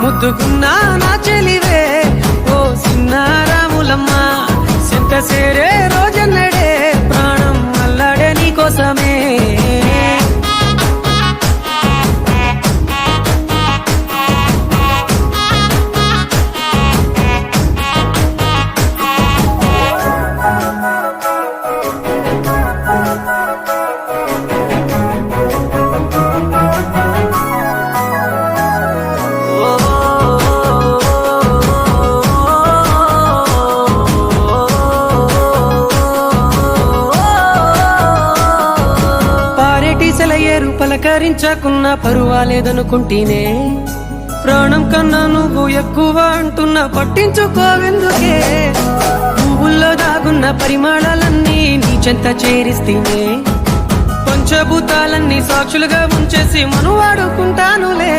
ముద్దుకున్నా నా చెలివే ఓ సిన్నారాములమ్మ సింత సేరే రోజన్నడే ప్రాణం అల్లాడే నీకోసమే ఏరు పలకరించకున్నా పరువాలేదనుకుంటేనే ప్రాణం కన్నా నువ్వు ఎక్కువ అంటున్నా పట్టించుకోవెందుకే పువ్వుల్లో దాగున్న పరిమాణాలన్నీ నీ చెంత చేరిస్తేనే పంచభూతాలన్నీ సాక్షులుగా ఉంచేసి మనువాడుకుంటానులే